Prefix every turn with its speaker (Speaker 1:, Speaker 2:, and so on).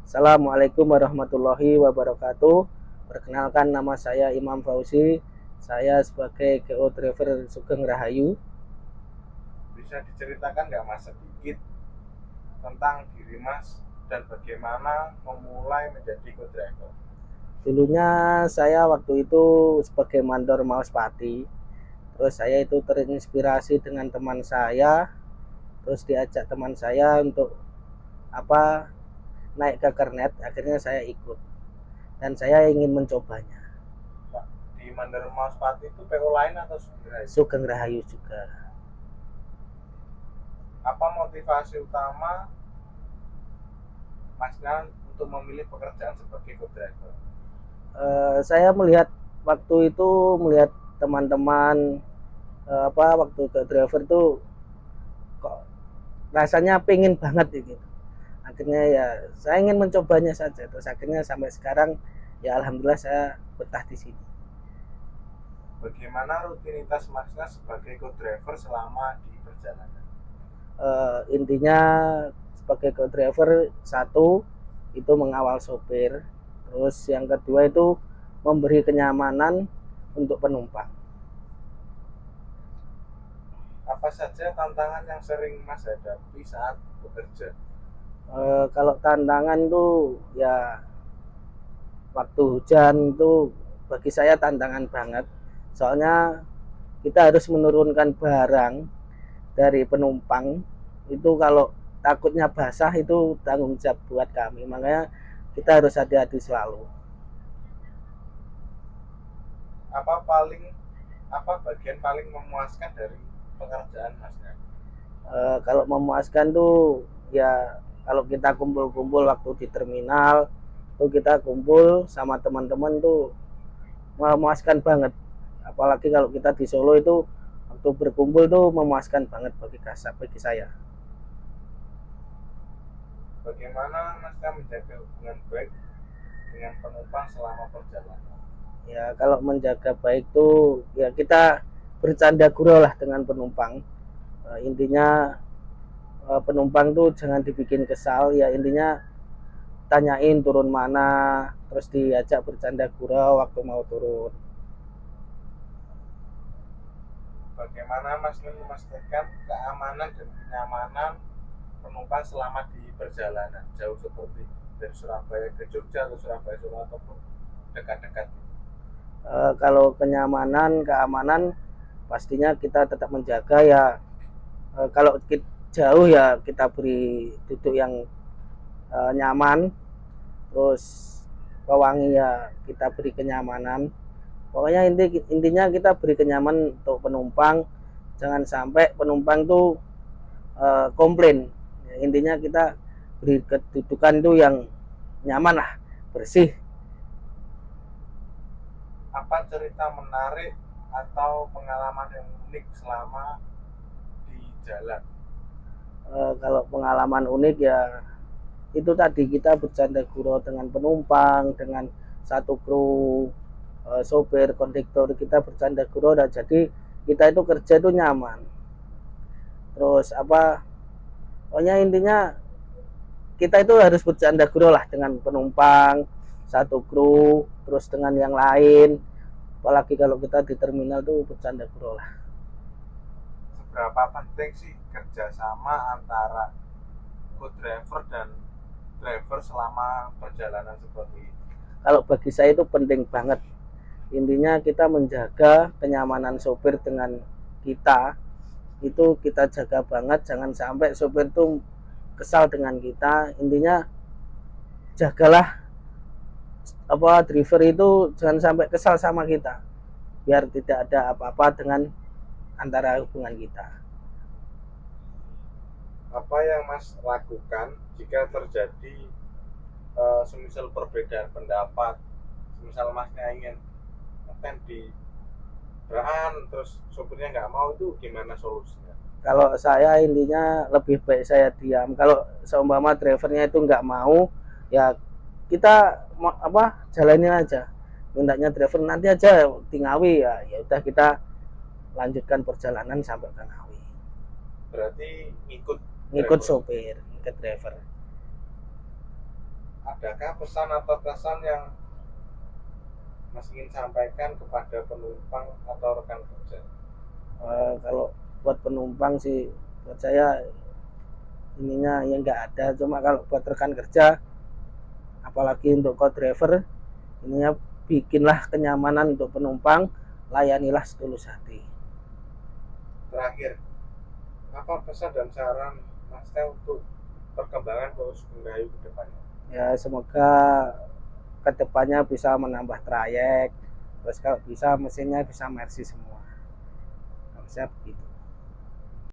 Speaker 1: Assalamualaikum warahmatullahi wabarakatuh. Perkenalkan, nama saya Imam Fauzi. Saya sebagai GO Driver Sugeng Rahayu.
Speaker 2: Bisa diceritakan nggak Mas sedikit tentang diri Mas dan bagaimana memulai menjadi co-driver?
Speaker 1: Dulunya saya waktu itu sebagai mandor Maus Pati. Terus saya itu terinspirasi dengan teman saya. Terus diajak teman saya untuk apa naik ke kernet. Akhirnya saya ikut dan saya ingin mencobanya.
Speaker 2: Pak, di Mandar Mas Pati itu PO lain atau sendiri?
Speaker 1: Sugeng Rahayu juga.
Speaker 2: Apa motivasi utama Masnya untuk memilih pekerjaan sebagai co-driver?
Speaker 1: Saya melihat waktu itu melihat teman-teman waktu ke driver tuh kok rasanya pengen banget gitu. Akhirnya ya saya ingin mencobanya saja, terus akhirnya sampai sekarang ya alhamdulillah saya betah di sini.
Speaker 2: Bagaimana rutinitas Masnya sebagai co-driver selama di perjalanan?
Speaker 1: Intinya sebagai co-driver, satu itu mengawal sopir, terus yang kedua itu memberi kenyamanan untuk penumpang.
Speaker 2: Apa saja tantangan yang sering Mas hadapi saat bekerja?
Speaker 1: Kalau tantangan tuh ya waktu hujan itu bagi saya tantangan banget, soalnya kita harus menurunkan barang dari penumpang. Itu kalau takutnya basah itu tanggung jawab buat kami, makanya kita harus hati-hati selalu.
Speaker 2: Apa paling apa bagian paling memuaskan dari pekerjaan Masnya?
Speaker 1: Kalau memuaskan tuh ya kalau kita kumpul-kumpul waktu di terminal tuh, kita kumpul sama teman-teman tuh memuaskan banget. Apalagi kalau kita di Solo itu waktu berkumpul tuh memuaskan banget bagi saya.
Speaker 2: Bagaimana Mas menjaga hubungan baik dengan penumpang selama perjalanan?
Speaker 1: Ya kalau menjaga baik tuh ya kita bercanda gurau lah dengan penumpang. Intinya penumpang tuh jangan dibikin kesal, ya intinya tanyain turun mana, terus diajak bercanda gurau waktu mau turun.
Speaker 2: Bagaimana Mas memastikan keamanan dan kenyamanan penumpang selama di perjalanan jauh seperti dari Surabaya ke Jogja atau Surabaya Solo ataupun dekat-dekat?
Speaker 1: Kalau kenyamanan, keamanan pastinya kita tetap menjaga ya. Kalau kita jauh ya kita beri duduk yang nyaman, terus pewangi ya kita beri kenyamanan. Pokoknya intinya kita beri kenyamanan untuk penumpang, jangan sampai penumpang tuh komplain. Ya, intinya kita beri kedudukan tuh yang nyaman lah, bersih.
Speaker 2: Apa cerita menarik atau pengalaman yang unik selama di jalan?
Speaker 1: Kalau pengalaman unik ya itu tadi, kita bercanda gurau dengan penumpang, dengan satu kru, sopir, kondektor, kita bercanda gurau dan jadi kita itu kerja itu nyaman. Terus pokoknya intinya kita itu harus bercanda gurau lah dengan penumpang, satu kru, terus dengan yang lain. Apalagi kalau kita di terminal tuh bercanda gurau lah.
Speaker 2: Seberapa penting sih kerjasama antara co-driver dan driver selama perjalanan seperti ini?
Speaker 1: Kalau bagi saya itu penting banget. Intinya kita menjaga kenyamanan sopir dengan kita, itu kita jaga banget, jangan sampai sopir tuh kesal dengan kita. Intinya jagalah driver itu jangan sampai kesal sama kita, biar tidak ada apa-apa dengan antara hubungan kita.
Speaker 2: Apa yang Mas lakukan jika terjadi semisal perbedaan pendapat, semisal Masnya ingin ngetem di Beraan terus sopirnya nggak mau, itu gimana solusinya?
Speaker 1: Kalau saya intinya lebih baik saya diam. Kalau seumpama drivernya itu nggak mau, ya kita jalanin aja. Mintanya driver nanti aja di Ngawi, ya udah kita lanjutkan perjalanan sampai ke Ngawi.
Speaker 2: Berarti
Speaker 1: Ngikut
Speaker 2: driver.
Speaker 1: sopir, ngikut driver.
Speaker 2: adakah pesan atau kesan yang Mas ingin sampaikan kepada penumpang atau rekan kerja?
Speaker 1: Kalau buat penumpang sih buat saya ininya ya nggak ada, cuma kalau buat rekan kerja apalagi untuk co-driver ininya bikinlah kenyamanan untuk penumpang, layanilah setulus hati.
Speaker 2: Terakhir, apa pesan dan saran Mas Teh untuk perkembangan Paus Bunda Ayu ke depannya?
Speaker 1: Ya semoga kedepannya bisa menambah trayek, terus kalau bisa mesinnya bisa Mercy semua, harusnya begitu.